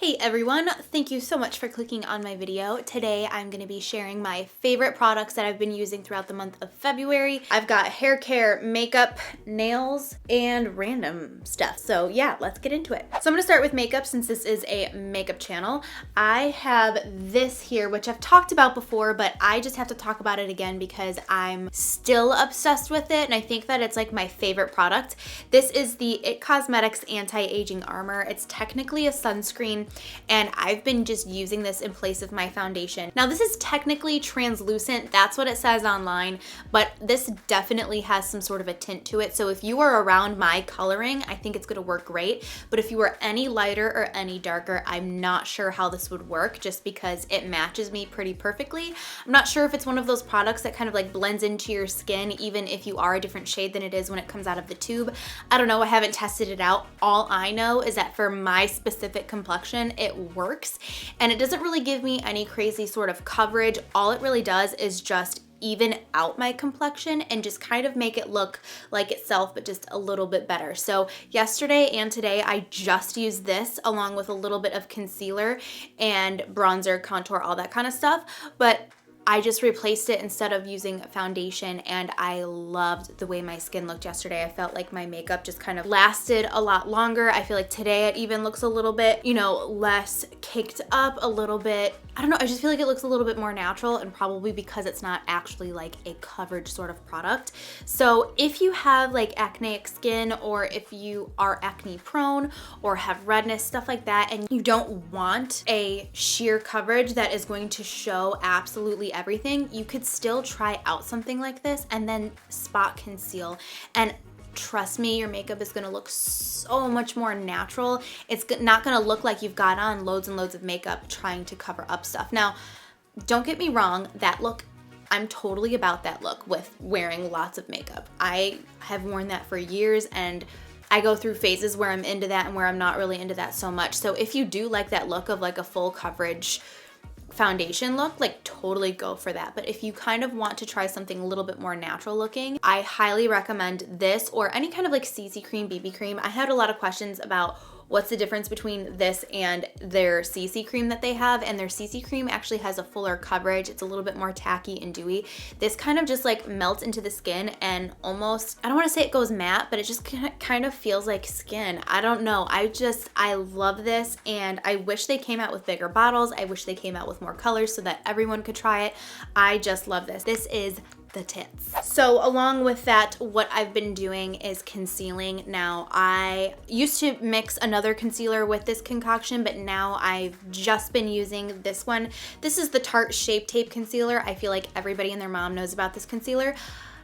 Hey everyone, thank you so much for clicking on my video. Today I'm going to be sharing my favorite products that I've been using throughout the month of February. I've got hair care, makeup, nails, and random stuff. So yeah, let's get into it. So I'm going to start with makeup since this is a makeup channel. I have this here, which I've talked about before, but I just have to talk about it again because I'm still obsessed with it and I think that it's like my favorite product. This is the IT Cosmetics Anti-Aging Armor. It's technically a sunscreen and I've been just using this in place of my foundation. Now this is technically translucent, that's what it says online, but this definitely has some sort of a tint to it. So if you are around my coloring, I think it's gonna work great. But if you are any lighter or any darker, I'm not sure how this would work just because it matches me pretty perfectly. I'm not sure if it's one of those products that kind of like blends into your skin even if you are a different shade than it is when it comes out of the tube. I don't know, I haven't tested it out. All I know is that for my specific complexion, it works and it doesn't really give me any crazy sort of coverage. All it really does is just even out my complexion and just kind of make it look like itself, but just a little bit better. So yesterday and today, I just used this along with a little bit of concealer and bronzer, contour, all that kind of stuff. But I just replaced it instead of using foundation and I loved the way my skin looked yesterday. I felt like my makeup just kind of lasted a lot longer. I feel like today it even looks a little bit, less caked up, a little bit, I don't know, I just feel like it looks a little bit more natural and probably because it's not actually like a coverage sort of product. So if you have like acneic skin or if you are acne prone or have redness, stuff like that, and you don't want a sheer coverage that is going to show absolutely everything, you could still try out something like this and then spot conceal. And trust me, your makeup is gonna look so much more natural. It's not gonna look like you've got on loads and loads of makeup trying to cover up stuff. Now, don't get me wrong, that look, I'm totally about that look with wearing lots of makeup. I have worn that for years and I go through phases where I'm into that and where I'm not really into that so much. So if you do like that look of like a full coverage foundation look, like totally go for that. But if you kind of want to try something a little bit more natural looking, I highly recommend this or any kind of like CC cream, BB cream. I had a lot of questions about what's the difference between this and their CC cream that they have, and their CC cream actually has a fuller coverage. It's a little bit more tacky and dewy. This kind of just like melts into the skin and almost, I don't want to say it goes matte, but it just kind of feels like skin. I don't know. I love this and I wish they came out with bigger bottles. I wish they came out with more colors so that everyone could try it. I just love this. This is the tits. So along with that, what I've been doing is concealing. Now, I used to mix another concealer with this concoction, but now I've just been using this one. This is the Tarte Shape Tape Concealer. I feel like everybody and their mom knows about this concealer.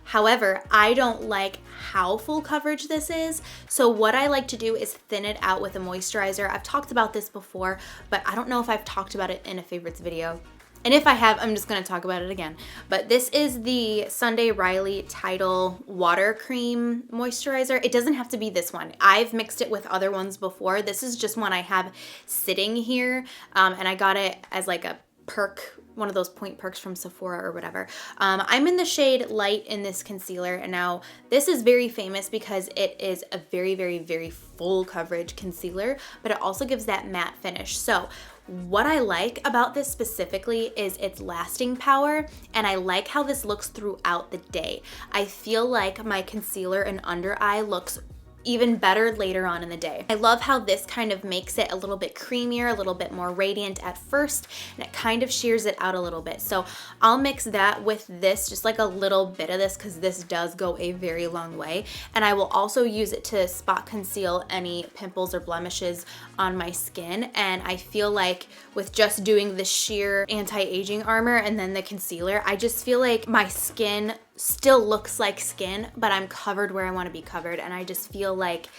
However, I don't like how full coverage this is. So what I like to do is thin it out with a moisturizer. I've talked about this before, but I don't know if I've talked about it in a favorites video. And if I have, I'm just gonna talk about it again. But this is the Sunday Riley Tidal Water Cream Moisturizer. It doesn't have to be this one. I've mixed it with other ones before. This is just one I have sitting here. And I got it as like a perk, one of those point perks from Sephora or whatever. I'm in the shade Light in this concealer. And now this is very famous because it is a very, very, very full coverage concealer, but it also gives that matte finish. So what I like about this specifically is its lasting power, and I like how this looks throughout the day. I feel like my concealer and under eye looks even better later on in the day. I love how this kind of makes it a little bit creamier, a little bit more radiant at first, and it kind of shears it out a little bit. So I'll mix that with this, just like a little bit of this, because this does go a very long way. And I will also use it to spot conceal any pimples or blemishes on my skin. And I feel like with just doing the sheer anti-aging armor and then the concealer, I just feel like my skin still looks like skin, but I'm covered where I want to be covered. And I just feel like,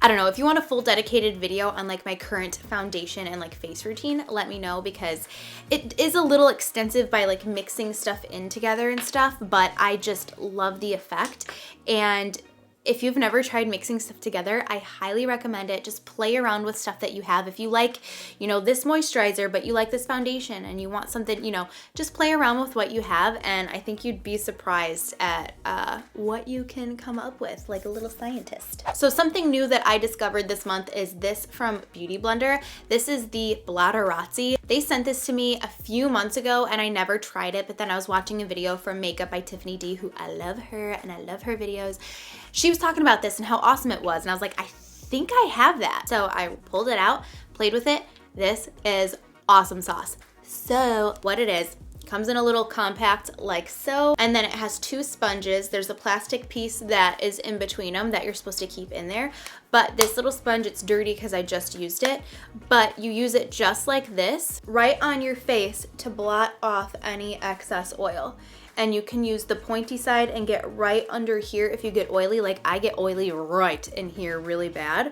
I don't know, if you want a full dedicated video on like my current foundation and like face routine, let me know, because it is a little extensive by like mixing stuff in together and stuff, but I just love the effect. And If you've never tried mixing stuff together, I highly recommend it. Just play around with stuff that you have. If you like, you know, this moisturizer, but you like this foundation and you want something, you know, just play around with what you have, and I think you'd be surprised at what you can come up with, like a little scientist. So something new that I discovered this month is this from Beauty Blender. This is the Blotterazzi. They sent this to me a few months ago and I never tried it, but then I was watching a video from Makeup by Tiffany D, who I love her and I love her videos. She was talking about this and how awesome it was, and I was like, I think I have that. So I pulled it out, played with it. This is awesome sauce. So what it is, comes in a little compact like so, and then it has two sponges. There's a plastic piece that is in between them that you're supposed to keep in there, but this little sponge, it's dirty because I just used it, but you use it just like this right on your face to blot off any excess oil. And you can use the pointy side and get right under here if you get oily. Like I get oily right in here really bad.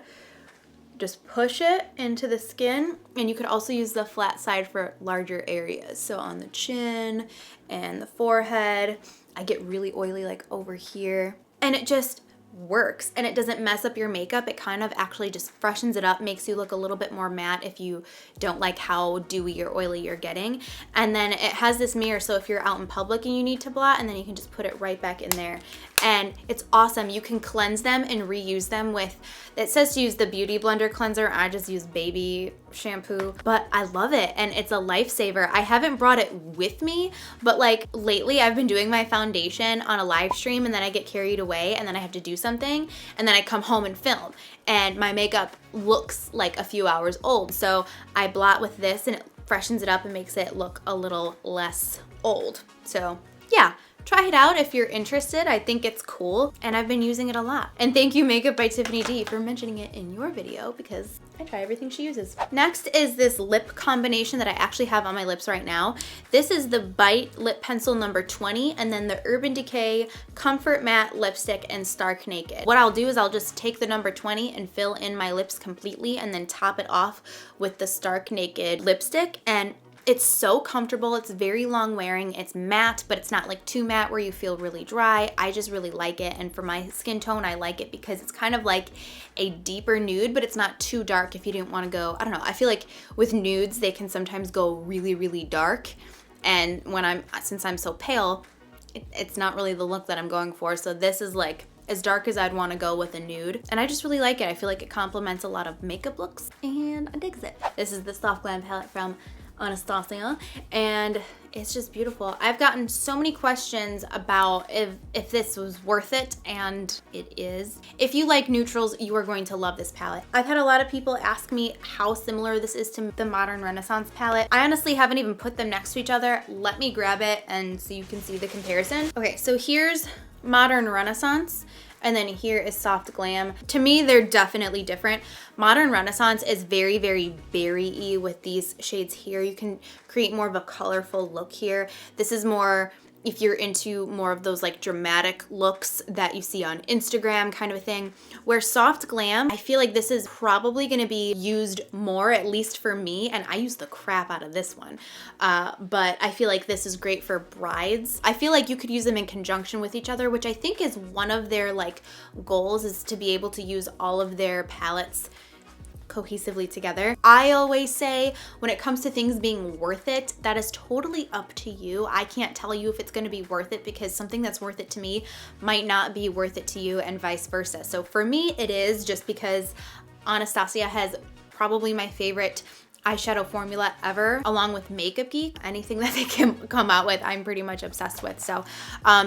Just push it into the skin, and you could also use the flat side for larger areas. So on the chin and the forehead, I get really oily like over here, and it just works, and it doesn't mess up your makeup. It kind of actually just freshens it up, makes you look a little bit more matte if you don't like how dewy or oily you're getting. And then it has this mirror, so if you're out in public and you need to blot, and then you can just put it right back in there. And it's awesome. You can cleanse them and reuse them with, it says to use the Beauty Blender cleanser. I just use baby shampoo, but I love it and it's a lifesaver. I haven't brought it with me, but like lately I've been doing my foundation on a live stream, and then I get carried away and then I have to do something, and then I come home and film, and my makeup looks like a few hours old. So I blot with this and it freshens it up and makes it look a little less old. So yeah. Try it out if you're interested. I think it's cool and I've been using it a lot. And thank you Makeup by Tiffany D for mentioning it in your video, because I try everything she uses. Next is this lip combination that I actually have on my lips right now. This is the Bite Lip Pencil number 20, and then the Urban Decay Comfort Matte Lipstick and Stark Naked. What I'll do is I'll just take the number 20 and fill in my lips completely, and then top it off with the Stark Naked lipstick. And it's so comfortable. It's very long wearing. It's matte, but it's not like too matte where you feel really dry. I just really like it. And for my skin tone, I like it because it's kind of like a deeper nude, but it's not too dark if you didn't want to go, I don't know. I feel like with nudes, they can sometimes go really, really dark. And since I'm so pale, it's not really the look that I'm going for. So this is like as dark as I'd want to go with a nude. And I just really like it. I feel like it complements a lot of makeup looks and I digs it. This is the Soft Glam palette from Anastasia, and it's just beautiful. I've gotten so many questions about if this was worth it, and it is. If you like neutrals, you are going to love this palette. I've had a lot of people ask me how similar this is to the Modern Renaissance palette. I honestly haven't even put them next to each other. Let me grab it and so you can see the comparison. Okay, so here's Modern Renaissance, and then here is Soft Glam. To me, they're definitely different. Modern Renaissance is very, very berry-y with these shades here. You can create more of a colorful look here. This is more, if you're into more of those like dramatic looks that you see on Instagram kind of a thing. Where Soft Glam, I feel like this is probably gonna be used more, at least for me, and I use the crap out of this one. But I feel like this is great for brides. I feel like you could use them in conjunction with each other, which I think is one of their like goals, is to be able to use all of their palettes cohesively together. I always say when it comes to things being worth it, that is totally up to you. I can't tell you if it's going to be worth it, because something that's worth it to me might not be worth it to you, and vice versa. So for me, it is, just because Anastasia has probably my favorite eyeshadow formula ever, along with Makeup Geek. Anything that they can come out with, I'm pretty much obsessed with. So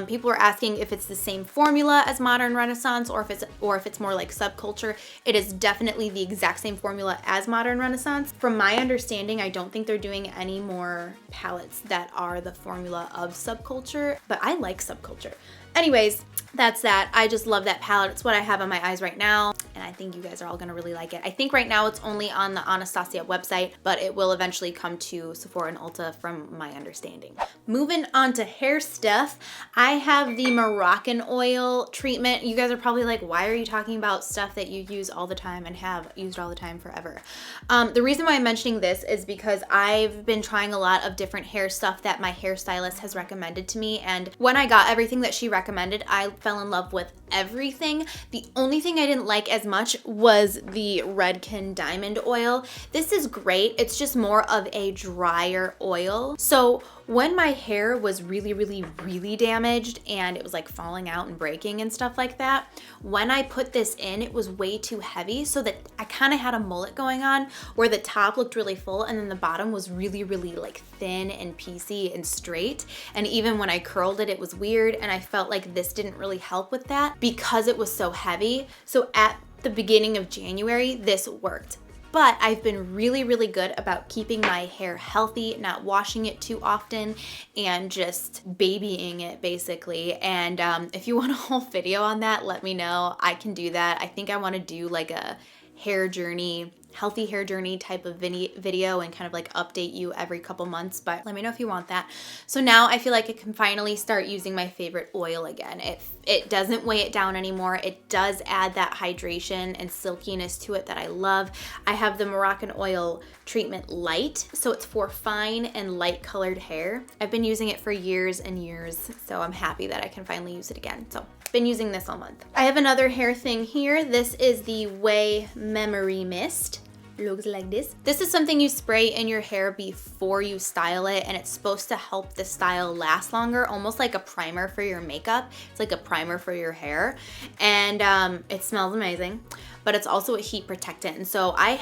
people are asking if it's the same formula as Modern Renaissance, or if it's more like Subculture. It is definitely the exact same formula as Modern Renaissance. From my understanding, I don't think they're doing any more palettes that are the formula of Subculture, but I like Subculture. Anyways, that's that. I just love that palette. It's what I have on my eyes right now, and I think you guys are all gonna really like it. I think right now it's only on the Anastasia website, but it will eventually come to Sephora and Ulta from my understanding. Moving on to hair stuff, I have the Moroccan Oil Treatment. You guys are probably like, why are you talking about stuff that you use all the time and have used all the time forever? The reason why I'm mentioning this is because I've been trying a lot of different hair stuff that my hairstylist has recommended to me, and when I got everything that she recommended, I fell in love with everything. The only thing I didn't like as much was the Redken Diamond Oil. This is great. It's just more of a drier oil. So when my hair was really damaged and it was like falling out and breaking and stuff like that, when I put this in, it was way too heavy, so that I kind of had a mullet going on where the top looked really full and then the bottom was really like thin and piecey and straight. And even when I curled it, it was weird, and I felt like this didn't really help with that because it was so heavy. So at the beginning of January, this worked. But I've been really good about keeping my hair healthy, not washing it too often, and just babying it basically. And if you want a whole video on that, let me know. I can do that. I think I want to do like a hair journey, healthy hair journey type of video and kind of like update you every couple months, but let me know if you want that. So now I feel like I can finally start using my favorite oil again. It doesn't weigh it down anymore. It does add that hydration and silkiness to it that I love. I have the Moroccan Oil Treatment Light, so it's for fine and light colored hair. I've been using it for years and years, so I'm happy that I can finally use it again. So been using this all month. I have another hair thing here. This is the Way Memory Mist. Looks like this. This is something you spray in your hair before you style it, and it's supposed to help the style last longer, almost like a primer for your makeup. It's like a primer for your hair, and it smells amazing, but it's also a heat protectant. And so I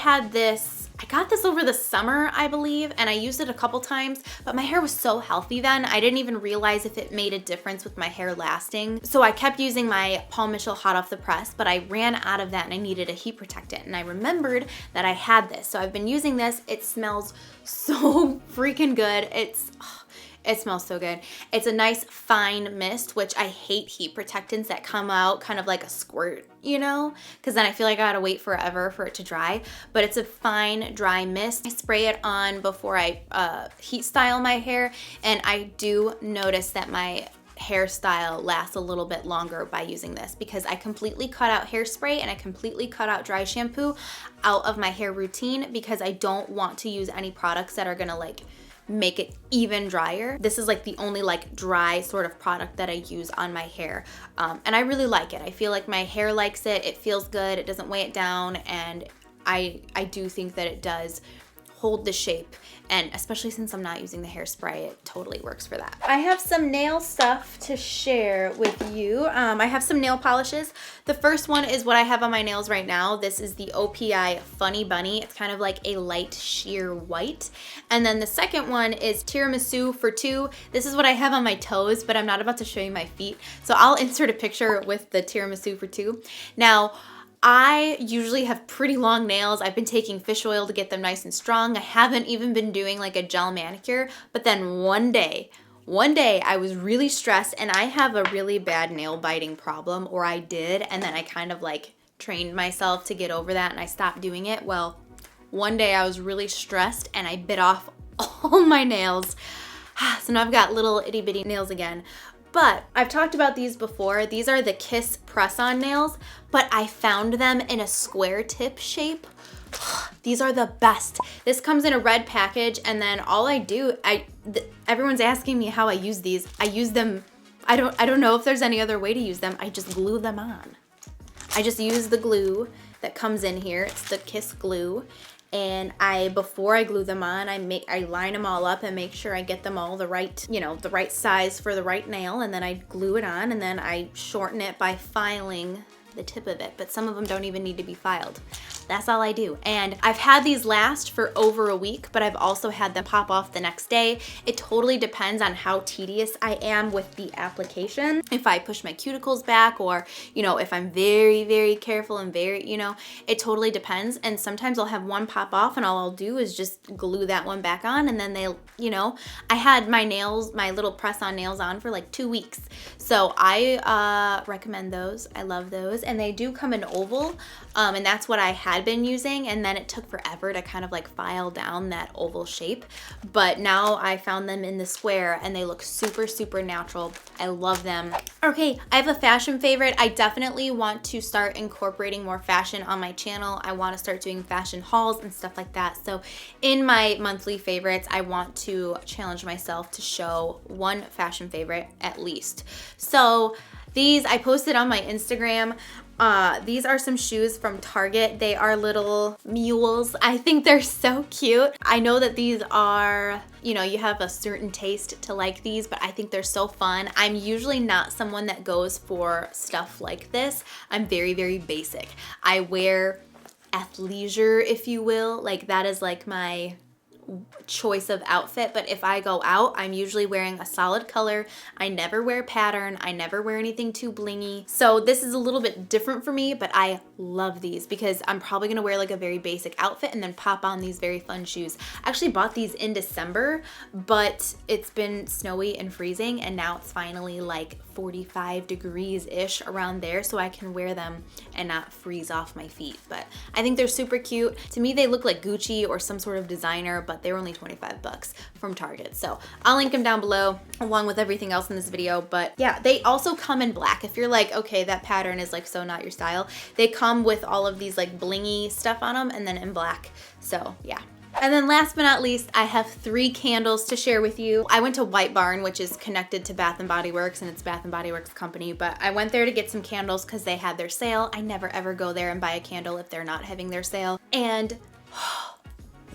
got this over the summer, I believe, and I used it a couple times, but my hair was so healthy then, I didn't even realize if it made a difference with my hair lasting. So I kept using my Paul Mitchell Hot Off the Press, but I ran out of that and I needed a heat protectant, and I remembered that I had this. So I've been using this. It smells so freaking good. It smells so good. It's a nice fine mist, which I hate heat protectants that come out kind of like a squirt, you know, because then I feel like I gotta wait forever for it to dry. But it's a fine dry mist. I spray it on before I heat style my hair, and I do notice that my hairstyle lasts a little bit longer by using this, because I completely cut out hairspray and I completely cut out dry shampoo out of my hair routine, because I don't want to use any products that are gonna like make it even drier. This is like the only like dry sort of product that I use on my hair, and I really like it. I feel like my hair likes it. It feels good. It doesn't weigh it down, and I do think that it does hold the shape, and especially since I'm not using the hairspray, it totally works for that. I have some nail stuff to share with you. I have some nail polishes. The first one is what I have on my nails right now. This is the OPI Funny Bunny. It's kind of like a light sheer white. And then the second one is Tiramisu for Two. This is what I have on my toes, but I'm not about to show you my feet. So I'll insert a picture with the Tiramisu for Two. Now, I usually have pretty long nails. I've been taking fish oil to get them nice and strong. I haven't even been doing like a gel manicure, but then one day I was really stressed, and I have a really bad nail biting problem, or I did, and then I kind of like trained myself to get over that and I stopped doing it. Well, one day I was really stressed and I bit off all my nails. So now I've got little itty bitty nails again. But I've talked about these before. These are the Kiss press-on nails, but I found them in a square tip shape. These are the best. This comes in a red package, and then all I do, everyone's asking me how I use these. I use them, I don't know if there's any other way to use them. I just glue them on. I just use the glue that comes in here. It's the Kiss glue. And before I glue them on, I line them all up and make sure I get them all the right, the right size for the right nail, and then I glue it on, and then I shorten it by filing the tip of it, but some of them don't even need to be filed. That's all I do. And I've had these last for over a week, but I've also had them pop off the next day. It totally depends on how tedious I am with the application. If I push my cuticles back, or, if I'm very careful and it totally depends. And sometimes I'll have one pop off and all I'll do is just glue that one back on, and then I had my little press-on nails on for like 2 weeks. So I recommend those. I love those. And they do come in oval, and that's what I had been using, and then it took forever to kind of like file down that oval shape, but now I found them in the square and they look super natural. I love them. Okay, I have a fashion favorite. I definitely want to start incorporating more fashion on my channel. I want to start doing fashion hauls and stuff like that. So in my monthly favorites, I want to challenge myself to show one fashion favorite at least. So These I posted on my Instagram. These are some shoes from Target. They are little mules. I think they're so cute. I know that these are, you know, you have a certain taste to like these, but I think they're so fun. I'm usually not someone that goes for stuff like this. I'm very, very basic. I wear athleisure, if you will. Like that is like my choice of outfit, but if I go out, I'm usually wearing a solid color. I never wear pattern. I never wear anything too blingy. So this is a little bit different for me, but I love these because I'm probably gonna wear like a very basic outfit and then pop on these very fun shoes. I actually bought these in December, but it's been snowy and freezing, and now it's finally like 45 degrees-ish around there, so I can wear them and not freeze off my feet. But I think they're super cute. To me, they look like Gucci or some sort of designer, but they were only 25 bucks from Target. So I'll link them down below along with everything else in this video. But yeah, they also come in black. If you're like, okay, that pattern is like so not your style, they come with all of these like blingy stuff on them and then in black. So yeah. And then last but not least, I have 3 candles to share with you. I went to White Barn, which is connected to Bath & Body Works, and it's Bath & Body Works company, but I went there to get some candles because they had their sale. I never ever go there and buy a candle if they're not having their sale. And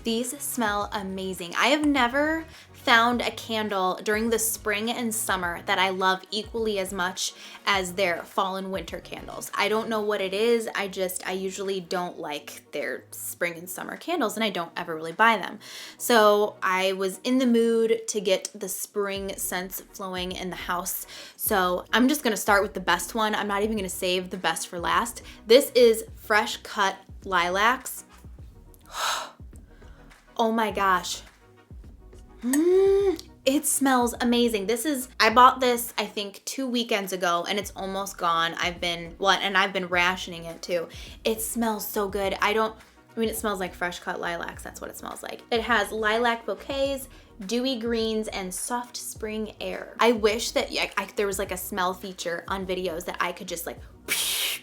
these smell amazing. I have never found a candle during the spring and summer that I love equally as much as their fall and winter candles. I don't know what it is. I usually don't like their spring and summer candles, and I don't ever really buy them. So I was in the mood to get the spring scents flowing in the house. So I'm just gonna start with the best one. I'm not even gonna save the best for last. This is Fresh Cut Lilacs. Oh my gosh. It smells amazing. I bought this, I think 2 weekends ago, and it's almost gone. I've been rationing it too. It smells so good. It smells like fresh cut lilacs. That's what it smells like. It has lilac bouquets, dewy greens, and soft spring air. I wish that there was like a smell feature on videos that I could just like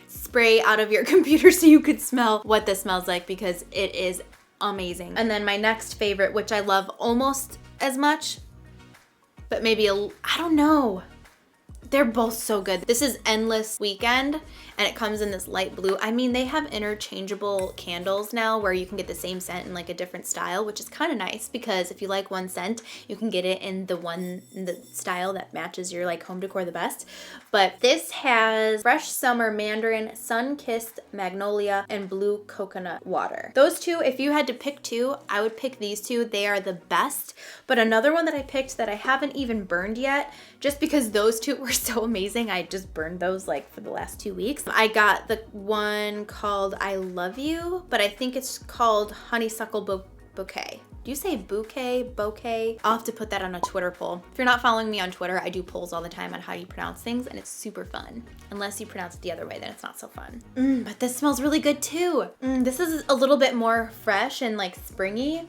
spray out of your computer so you could smell what this smells like, because it is amazing. And then my next favorite, which I love almost as much, but maybe I don't know. They're both so good. This is Endless Weekend, and it comes in this light blue. I mean, they have interchangeable candles now where you can get the same scent in like a different style, which is kind of nice because if you like one scent, you can get it in the style that matches your like home decor the best. But this has Fresh Summer Mandarin, Sun-Kissed Magnolia, and Blue Coconut Water. Those two, if you had to pick 2, I would pick these 2. They are the best. But another one that I picked that I haven't even burned yet, just because those 2 were so amazing, I just burned those like for the last 2 weeks. I got the one called I Love You, but I think it's called Honeysuckle Bouquet. Do you say bouquet, bouquet? I'll have to put that on a Twitter poll. If you're not following me on Twitter, I do polls all the time on how you pronounce things, and it's super fun. Unless you pronounce it the other way, then it's not so fun. But this smells really good too. This is a little bit more fresh and like springy,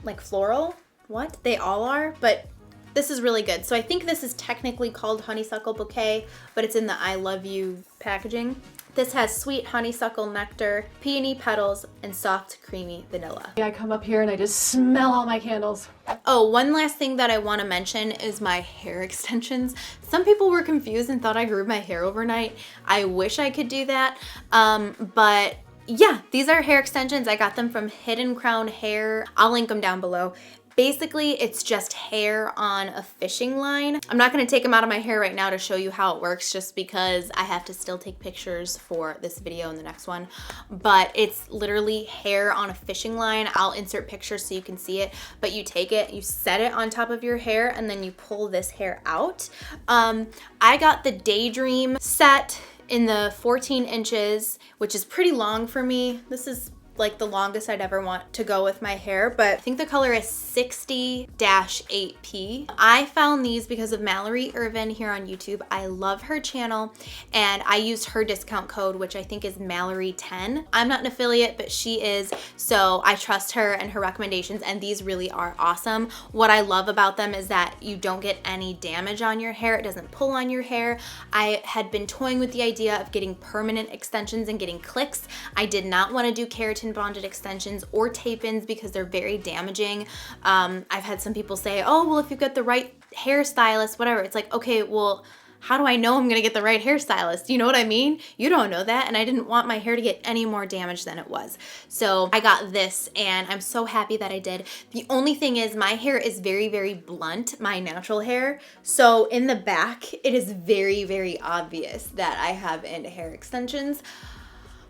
like floral. What? They all are, but this is really good. So I think this is technically called Honeysuckle Bouquet, but it's in the I Love You packaging. This has sweet honeysuckle nectar, peony petals, and soft, creamy vanilla. I come up here and I just smell all my candles. Oh, one last thing that I want to mention is my hair extensions. Some people were confused and thought I grew my hair overnight. I wish I could do that, but yeah, these are hair extensions. I got them from Hidden Crown Hair. I'll link them down below. Basically, it's just hair on a fishing line. I'm not gonna take them out of my hair right now to show you how it works, just because I have to still take pictures for this video and the next one. But it's literally hair on a fishing line. I'll insert pictures so you can see it, but you take it, you set it on top of your hair, and then you pull this hair out. I got the Daydream set in the 14 inches, which is pretty long for me. This is like the longest I'd ever want to go with my hair, but I think the color is 60-8P. I found these because of Mallory Irvin here on YouTube. I love her channel, and I used her discount code, which I think is Mallory10. I'm not an affiliate, but she is, so I trust her and her recommendations, and these really are awesome. What I love about them is that you don't get any damage on your hair. It doesn't pull on your hair. I had been toying with the idea of getting permanent extensions and getting clips. I did not want to do keratin bonded extensions or tape-ins because they're very damaging. I've had some people say, oh, well, if you've got the right hairstylist, whatever. It's like, okay, well, how do I know I'm gonna get the right hairstylist? You know what I mean? You don't know that, and I didn't want my hair to get any more damaged than it was. So I got this, and I'm so happy that I did. The only thing is my hair is very, very blunt, my natural hair. So in the back, it is very, very obvious that I have end hair extensions.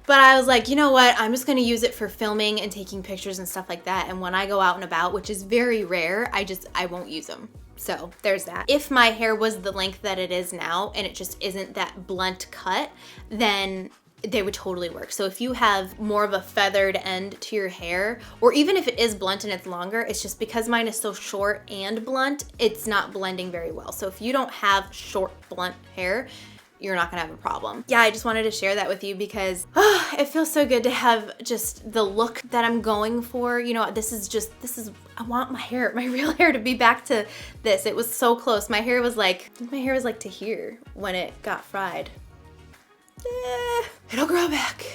But I was like, you know what? I'm just gonna use it for filming and taking pictures and stuff like that. And when I go out and about, which is very rare, I won't use them. So there's that. If my hair was the length that it is now and it just isn't that blunt cut, then they would totally work. So if you have more of a feathered end to your hair, or even if it is blunt and it's longer, it's just because mine is so short and blunt, it's not blending very well. So if you don't have short, blunt hair, you're not gonna have a problem. Yeah, I just wanted to share that with you because it feels so good to have just the look that I'm going for. You know, I want my hair, my real hair to be back to this. It was so close. My hair was like to here when it got fried. It'll grow back,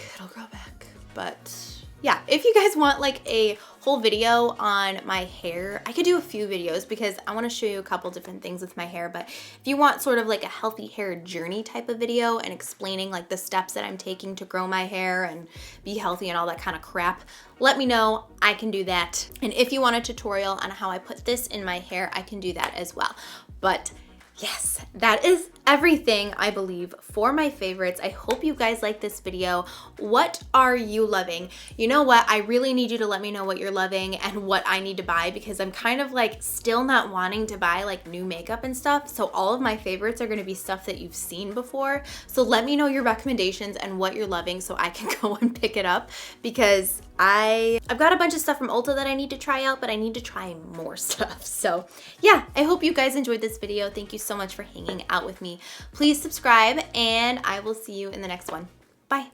but yeah, if you guys want like a whole video on my hair, I could do a few videos because I want to show you a couple different things with my hair. But if you want sort of like a healthy hair journey type of video and explaining like the steps that I'm taking to grow my hair and be healthy and all that kind of crap, let me know. I can do that. And if you want a tutorial on how I put this in my hair, I can do that as well. But yes, that is everything, I believe, for my favorites. I hope you guys like this video. What are you loving? You know what? I really need you to let me know what you're loving and what I need to buy, because I'm kind of like still not wanting to buy like new makeup and stuff. So all of my favorites are gonna be stuff that you've seen before. So let me know your recommendations and what you're loving so I can go and pick it up, because I've got a bunch of stuff from Ulta that I need to try out, but I need to try more stuff. So yeah, I hope you guys enjoyed this video. Thank you so much for hanging out with me. Please subscribe, and I will see you in the next one. Bye.